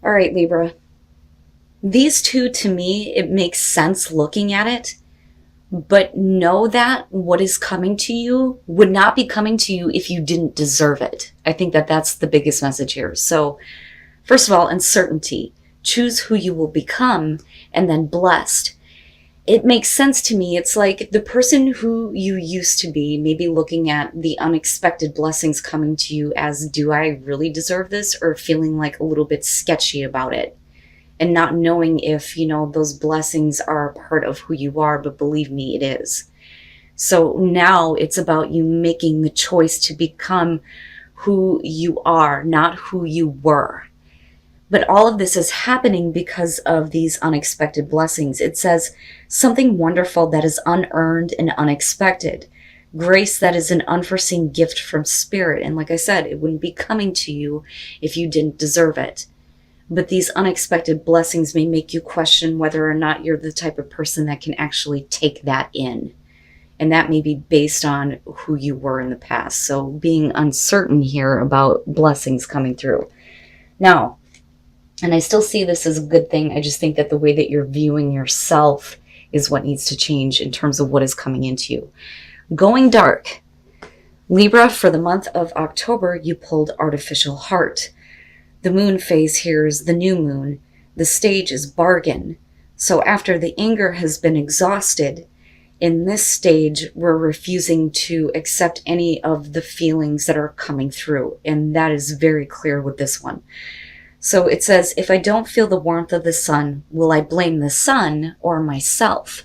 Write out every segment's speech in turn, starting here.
All right, Libra. These two, to me, it makes sense looking at it, but know that what is coming to you would not be coming to you if you didn't deserve it. I think that that's the biggest message here. So, first of all, uncertainty. Choose who you will become, and then blessed. It makes sense to me. It's like the person who you used to be, maybe looking at the unexpected blessings coming to you as, do I really deserve this? Or feeling like a little bit sketchy about it and not knowing if, those blessings are a part of who you are, but believe me, it is. So now it's about you making the choice to become who you are, not who you were. But all of this is happening because of these unexpected blessings. It says something wonderful that is unearned and unexpected. Grace that is an unforeseen gift from spirit. And like I said, it wouldn't be coming to you if you didn't deserve it. But these unexpected blessings may make you question whether or not you're the type of person that can actually take that in. And that may be based on who you were in the past. So being uncertain here about blessings coming through. Now, and I still see this as a good thing. I just think that the way that you're viewing yourself is what needs to change in terms of what is coming into you. Going dark. Libra, for the month of October, you pulled artificial heart. The moon phase here is the new moon. The stage is bargain. So after the anger has been exhausted, in this stage, we're refusing to accept any of the feelings that are coming through. And that is very clear with this one. So it says, if I don't feel the warmth of the sun, will I blame the sun or myself?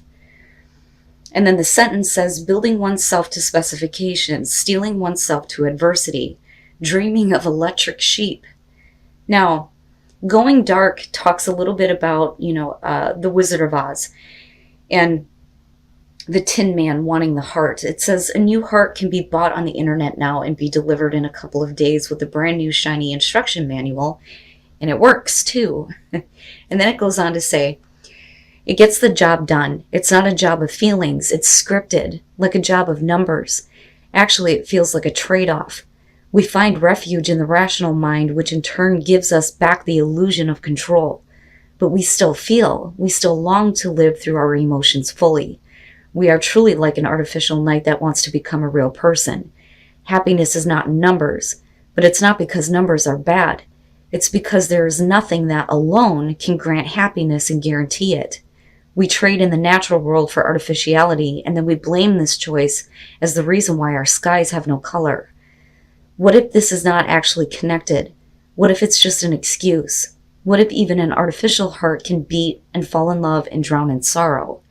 And then the sentence says, building oneself to specifications, steeling oneself to adversity, dreaming of electric sheep. Now, going dark talks a little bit about, the Wizard of Oz and the Tin Man wanting the heart. It says a new heart can be bought on the internet now and be delivered in a couple of days with a brand new shiny instruction manual. And it works too. And then it goes on to say, it gets the job done. It's not a job of feelings. It's scripted, like a job of numbers. Actually, it feels like a trade-off. We find refuge in the rational mind, which in turn gives us back the illusion of control. But we still feel, we still long to live through our emotions fully. We are truly like an artificial knight that wants to become a real person. Happiness is not in numbers, but it's not because numbers are bad. It's because there is nothing that alone can grant happiness and guarantee it. We trade in the natural world for artificiality, and then we blame this choice as the reason why our skies have no color. What if this is not actually connected? What if it's just an excuse? What if even an artificial heart can beat and fall in love and drown in sorrow?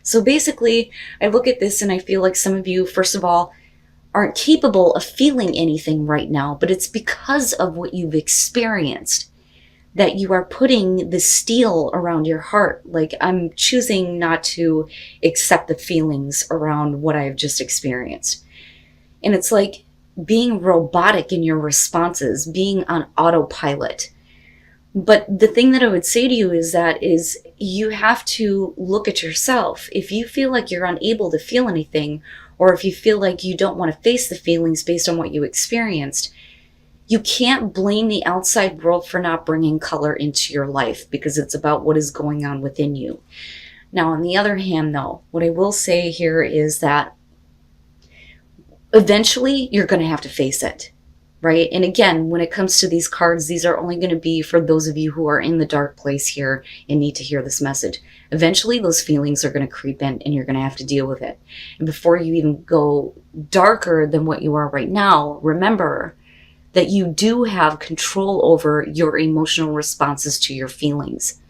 So basically, I look at this and I feel like some of you, first of all, aren't capable of feeling anything right now, but it's because of what you've experienced that you are putting the steel around your heart. Like, I'm choosing not to accept the feelings around what I've just experienced. And it's like being robotic in your responses, being on autopilot. But the thing that I would say to you is you have to look at yourself. If you feel like you're unable to feel anything, or if you feel like you don't want to face the feelings based on what you experienced, you can't blame the outside world for not bringing color into your life, because it's about what is going on within you. Now, on the other hand, though, what I will say here is that eventually you're going to have to face it, right? And again, when it comes to these cards, these are only going to be for those of you who are in the dark place here and need to hear this message. Eventually, those feelings are going to creep in and you're going to have to deal with it. And before you even go darker than what you are right now, remember that you do have control over your emotional responses to your feelings.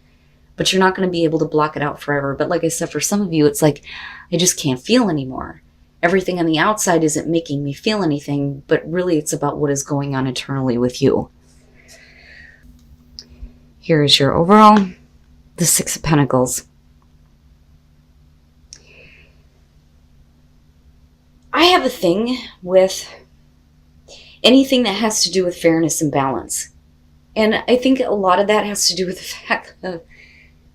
But you're not going to be able to block it out forever. But like I said, for some of you, it's like, I just can't feel anymore. Everything on the outside isn't making me feel anything, but really it's about what is going on internally with you. Here is your overall, the Six of Pentacles. I have a thing with anything that has to do with fairness and balance. And I think a lot of that has to do with the fact that,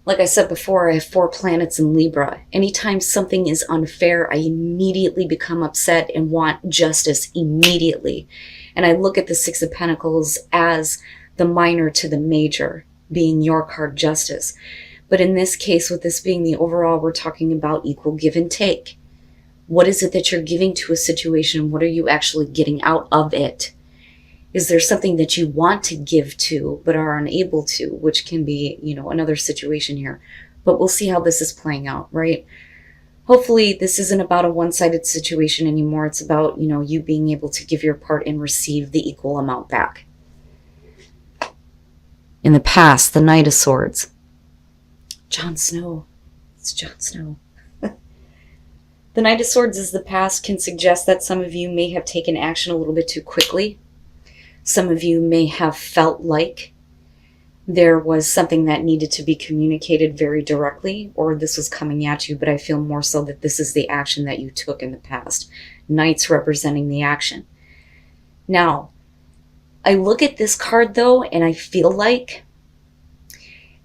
like I said before, I have 4 planets in Libra. Anytime something is unfair, I immediately become upset and want justice immediately. And I look at the Six of Pentacles as the minor to the major. being your card, Justice. But in this case, with this being the overall, we're talking about equal give and take. What is it that you're giving to a situation? What are you actually getting out of it? Is there something that you want to give to but are unable to, which can be, another situation here. But we'll see how this is playing out, right? Hopefully this isn't about a one-sided situation anymore. It's about, you being able to give your part and receive the equal amount back. In the past, the Knight of Swords. Jon Snow. It's Jon Snow. The Knight of Swords is the past, can suggest that some of you may have taken action a little bit too quickly. Some of you may have felt like there was something that needed to be communicated very directly, or this was coming at you, but I feel more so that this is the action that you took in the past. Knights representing the action. Now, I look at this card though, and I feel like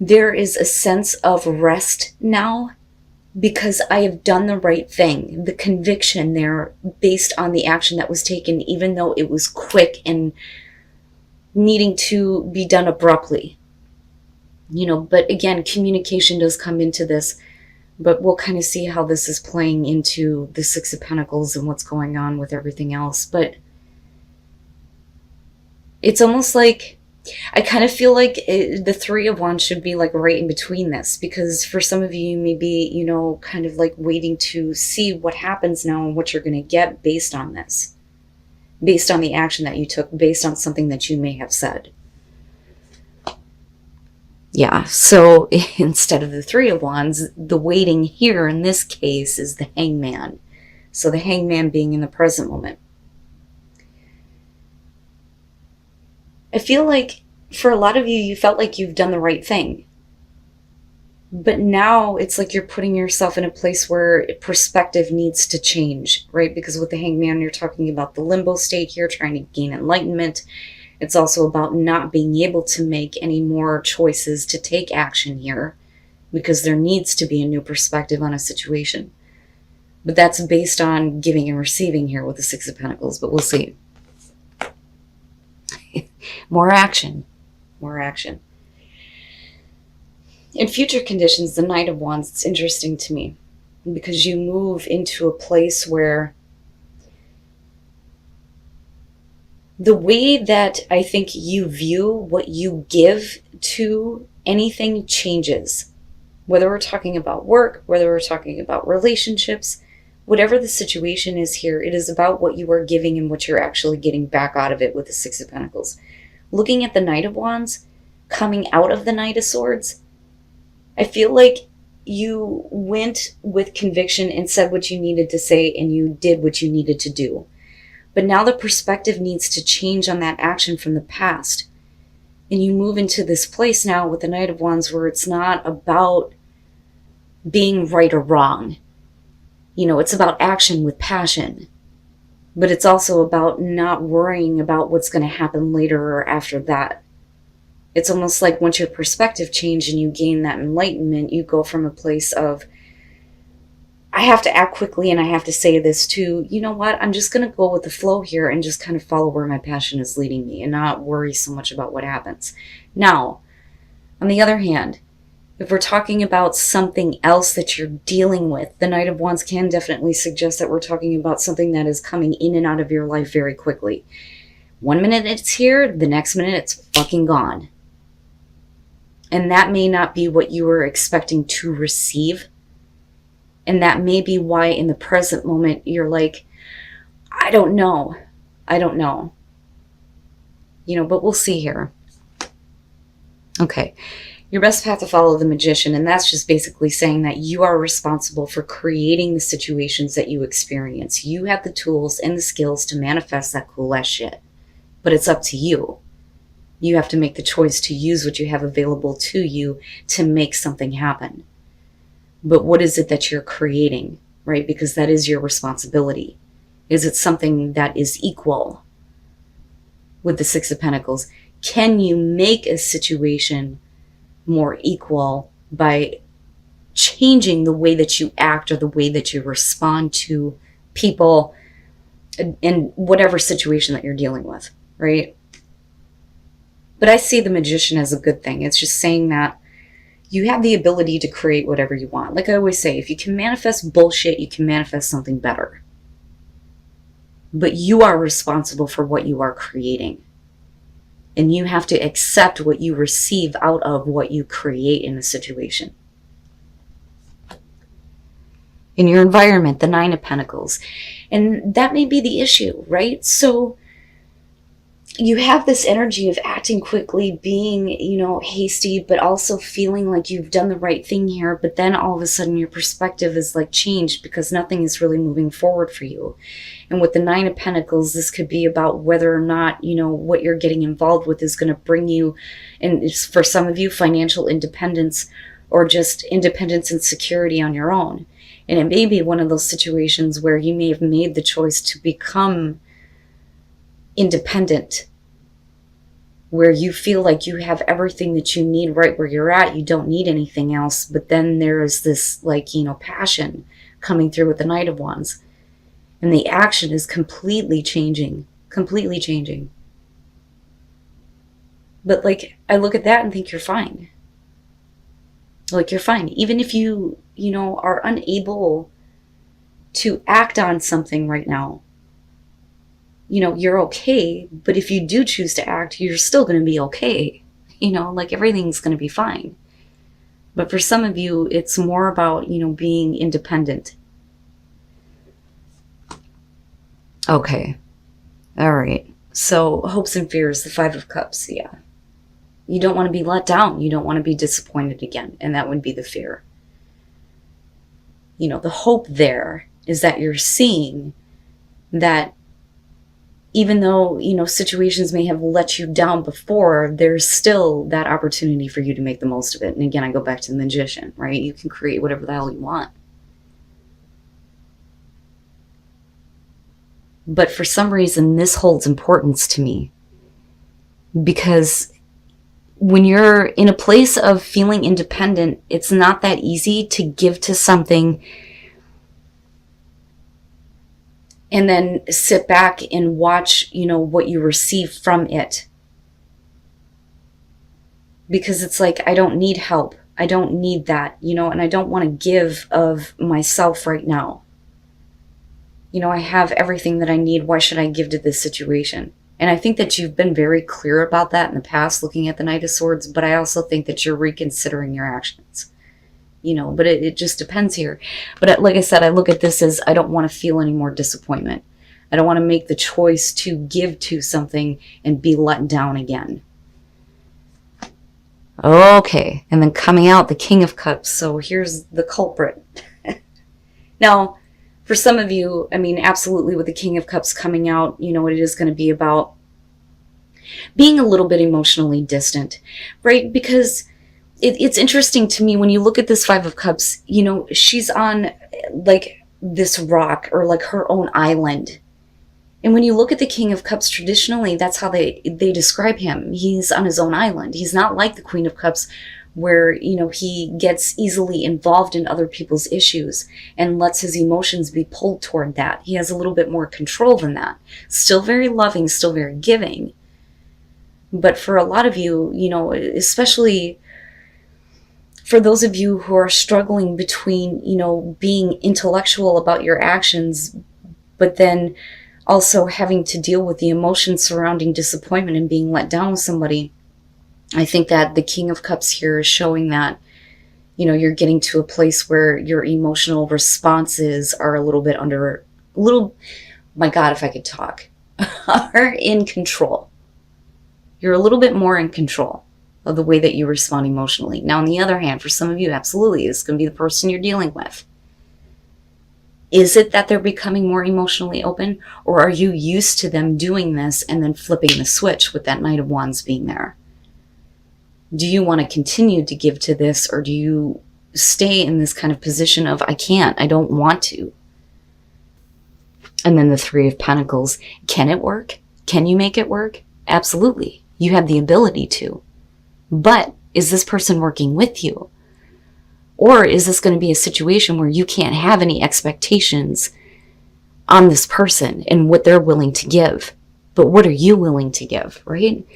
there is a sense of rest now because I have done the right thing. The conviction there based on the action that was taken, even though it was quick and needing to be done abruptly. But again, communication does come into this, but we'll kind of see how this is playing into the Six of Pentacles and what's going on with everything else. But it's almost like, I kind of feel like the Three of Wands should be like right in between this, because for some of you, you may be, kind of like waiting to see what happens now and what you're going to get based on this, based on the action that you took, based on something that you may have said. Yeah, so instead of the Three of Wands, the waiting here in this case is the Hangman. So the Hangman being in the present moment. I feel like for a lot of you, you felt like you've done the right thing. But now it's like you're putting yourself in a place where perspective needs to change, right? Because with the Hangman, you're talking about the limbo state here, trying to gain enlightenment. It's also about not being able to make any more choices to take action here because there needs to be a new perspective on a situation. But that's based on giving and receiving here with the Six of Pentacles, but we'll see. More action. More action. In future conditions, the Knight of Wands, it's interesting to me because you move into a place where the way that I think you view what you give to anything changes. Whether we're talking about work, whether we're talking about relationships, whatever the situation is here, it is about what you are giving and what you're actually getting back out of it with the Six of Pentacles. Looking at the Knight of Wands, coming out of the Knight of Swords, I feel like you went with conviction and said what you needed to say and you did what you needed to do. But now the perspective needs to change on that action from the past. And you move into this place now with the Knight of Wands where it's not about being right or wrong. It's about action with passion. But it's also about not worrying about what's going to happen later or after that. It's almost like once your perspective changes and you gain that enlightenment, you go from a place of, I have to act quickly and I have to say this to, you know what, I'm just going to go with the flow here and just kind of follow where my passion is leading me and not worry so much about what happens. Now, on the other hand, if we're talking about something else that you're dealing with, the Knight of Wands can definitely suggest that we're talking about something that is coming in and out of your life very quickly. 1 minute it's here, the next minute it's fucking gone. And that may not be what you were expecting to receive. And that may be why in the present moment you're like, I don't know. But we'll see here. Okay. Your best path to follow the Magician, and that's just basically saying that you are responsible for creating the situations that you experience. You have the tools and the skills to manifest that cool ass shit. But it's up to you. You have to make the choice to use what you have available to you to make something happen. But what is it that you're creating, right? Because that is your responsibility. Is it something that is equal with the Six of Pentacles? Can you make a situation more equal by changing the way that you act or the way that you respond to people in whatever situation that you're dealing with, right? But I see the Magician as a good thing. It's just saying that you have the ability to create whatever you want. Like I always say, if you can manifest bullshit, you can manifest something better. But you are responsible for what you are creating. And you have to accept what you receive out of what you create in a situation. In your environment, the Nine of Pentacles. And that may be the issue, right? So you have this energy of acting quickly, being, hasty, but also feeling like you've done the right thing here. But then all of a sudden your perspective is like changed because nothing is really moving forward for you. And with the Nine of Pentacles, this could be about whether or not, what you're getting involved with is going to bring you, and it's for some of you, financial independence or just independence and security on your own. And it may be one of those situations where you may have made the choice to become independent, where you feel like you have everything that you need right where you're at. You don't need anything else. But then there is this passion coming through with the Knight of Wands. And the action is completely changing. Completely changing. But I look at that and think you're fine. You're fine. Even if you, are unable to act on something right now, you're okay. But if you do choose to act, you're still going to be okay. Everything's going to be fine. But for some of you, it's more about, being independent. Okay. All right. So hopes and fears, the Five of Cups. Yeah. You don't want to be let down. You don't want to be disappointed again. And that would be the fear. The hope there is that you're seeing that even though, situations may have let you down before, there's still that opportunity for you to make the most of it. And again, I go back to the Magician, right? You can create whatever the hell you want. But for some reason, this holds importance to me. Because when you're in a place of feeling independent, it's not that easy to give to something and then sit back and watch, what you receive from it. Because it's like, I don't need help. I don't need that, and I don't want to give of myself right now. I have everything that I need. Why should I give to this situation? And I think that you've been very clear about that in the past, looking at the Knight of Swords, but I also think that you're reconsidering your actions. But it just depends here. But like I said, I look at this as I don't want to feel any more disappointment. I don't want to make the choice to give to something and be let down again. Okay, and then coming out, the King of Cups. So here's the culprit. Now, for some of you, absolutely with the King of Cups coming out, it is going to be about being a little bit emotionally distant, right? Because it's interesting to me when you look at this Five of Cups, she's on this rock or her own island. And when you look at the King of Cups, traditionally, that's how they describe him. He's on his own island. He's not like the Queen of Cups, where, he gets easily involved in other people's issues and lets his emotions be pulled toward that. He has a little bit more control than that. Still very loving, still very giving. But for a lot of you, especially for those of you who are struggling between, being intellectual about your actions, but then also having to deal with the emotions surrounding disappointment and being let down with somebody, I think that the King of Cups here is showing that, you're getting to a place where your emotional responses are my God, if I could talk, are in control. You're a little bit more in control of the way that you respond emotionally. Now, on the other hand, for some of you, absolutely, it's going to be the person you're dealing with. Is it that they're becoming more emotionally open, or are you used to them doing this and then flipping the switch with that Knight of Wands being there? Do you want to continue to give to this, or do you stay in this kind of position of, I can't, I don't want to? And then the Three of Pentacles. Can it work? Can you make it work? Absolutely. You have the ability to. But is this person working with you? Or is this going to be a situation where you can't have any expectations on this person and what they're willing to give? But what are you willing to give, right?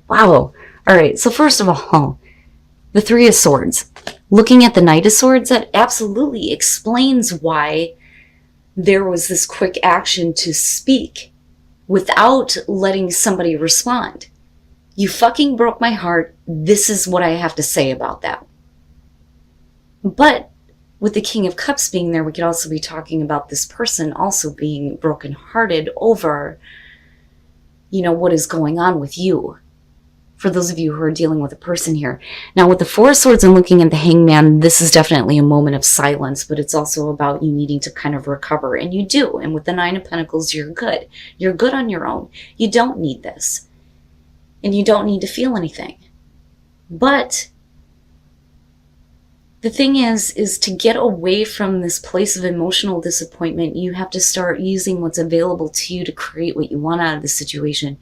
Wow. All right, so first of all, the Three of Swords. Looking at the Knight of Swords, that absolutely explains why there was this quick action to speak without letting somebody respond. You fucking broke my heart. This is what I have to say about that. But with the King of Cups being there, we could also be talking about this person also being brokenhearted over, what is going on with you. For those of you who are dealing with a person here. Now, with the Four of Swords and looking at the Hangman, this is definitely a moment of silence, but it's also about you needing to kind of recover, and you do. And with the Nine of Pentacles, you're good. You're good on your own. You don't need this. And you don't need to feel anything. But the thing is to get away from this place of emotional disappointment, you have to start using what's available to you to create what you want out of the situation.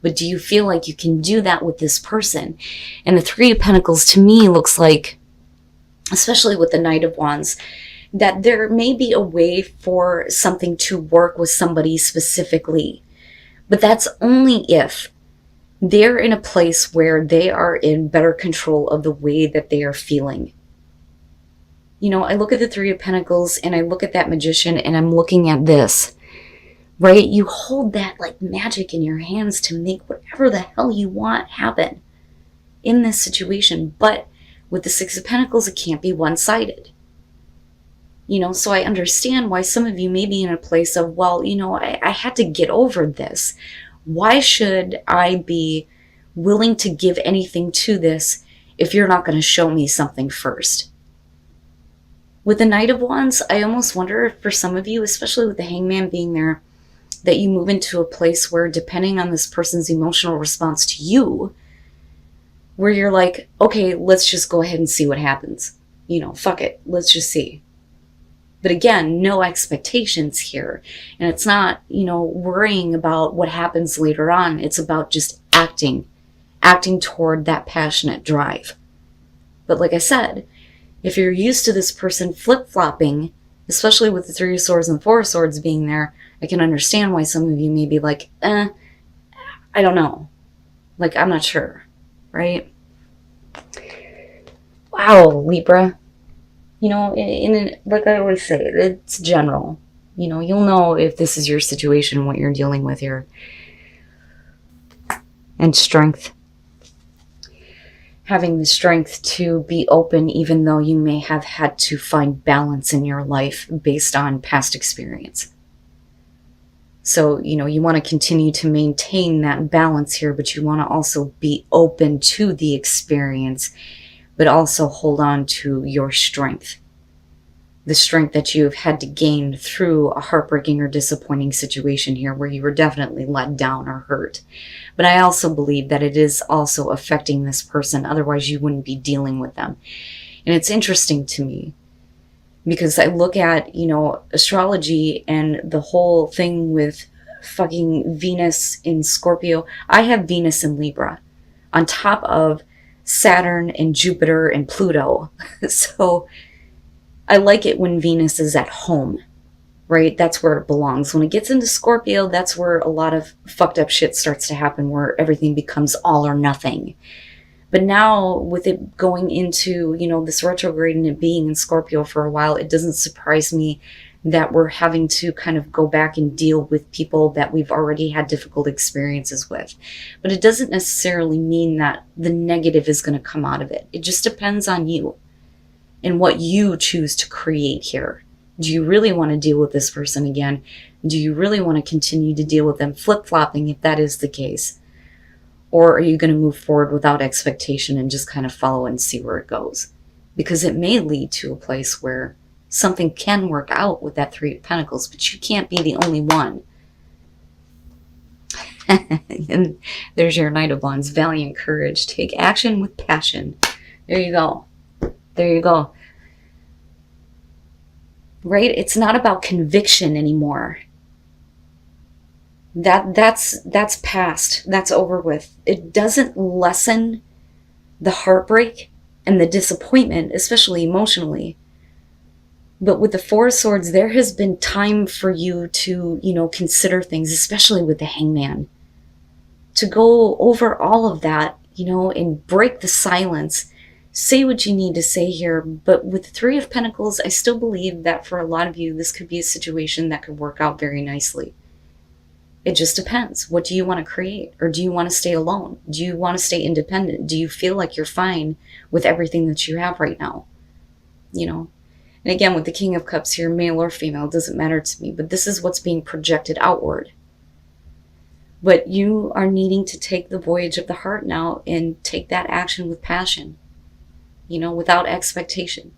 But do you feel like you can do that with this person? And the Three of Pentacles to me looks like, especially with the Knight of Wands, that there may be a way for something to work with somebody specifically. But that's only if they're in a place where they are in better control of the way that they are feeling. I look at the Three of Pentacles and I look at that Magician and I'm looking at this. Right? You hold that like magic in your hands to make whatever the hell you want happen in this situation. But with the Six of Pentacles, it can't be one-sided. So I understand why some of you may be in a place of, well, I had to get over this. Why should I be willing to give anything to this if you're not going to show me something first? With the Knight of Wands, I almost wonder if for some of you, especially with the Hangman being there, that you move into a place where, depending on this person's emotional response to you, where you're like, okay, let's just go ahead and see what happens. Fuck it. Let's just see. But again, no expectations here. And it's not, worrying about what happens later on. It's about just acting toward that passionate drive. But like I said, if you're used to this person flip-flopping, especially with the Three of Swords and the Four of Swords being there, I can understand why some of you may be like, I don't know. Like, I'm not sure, right? Wow, Libra. Like I always say, it's general. You'll know if this is your situation, what you're dealing with here. And strength. Having the strength to be open even though you may have had to find balance in your life based on past experience. So, you want to continue to maintain that balance here, but you want to also be open to the experience, but also hold on to your strength. The strength that you've had to gain through a heartbreaking or disappointing situation here where you were definitely let down or hurt. But I also believe that it is also affecting this person, otherwise you wouldn't be dealing with them. And it's interesting to me because I look at, astrology and the whole thing with fucking Venus in Scorpio. I have Venus in Libra on top of Saturn and Jupiter and Pluto. So I like it when Venus is at home, right? That's where it belongs. When it gets into Scorpio, that's where a lot of fucked up shit starts to happen, where everything becomes all or nothing. But now with it going into, this retrograde and it being in Scorpio for a while, it doesn't surprise me that we're having to kind of go back and deal with people that we've already had difficult experiences with. But it doesn't necessarily mean that the negative is going to come out of it. It just depends on you and what you choose to create here. Do you really want to deal with this person again? Do you really want to continue to deal with them flip-flopping if that is the case? Or are you going to move forward without expectation and just kind of follow and see where it goes? Because it may lead to a place where something can work out with that Three of Pentacles, but you can't be the only one. And there's your Knight of Wands, valiant courage. Take action with passion. There you go. There you go. Right? It's not about conviction anymore. That's past. That's over with. It doesn't lessen the heartbreak and the disappointment, especially emotionally. But with the Four of Swords, there has been time for you to, consider things, especially with the Hangman. To go over all of that and break the silence. Say what you need to say here. But with the Three of Pentacles, I still believe that for a lot of you, this could be a situation that could work out very nicely. It just depends. What do you want to create? Or do you want to stay alone? Do you want to stay independent? Do you feel like you're fine with everything that you have right now? And again, with the King of Cups here, male or female, doesn't matter to me. But this is what's being projected outward. But you are needing to take the voyage of the heart now and take that action with passion, without expectation.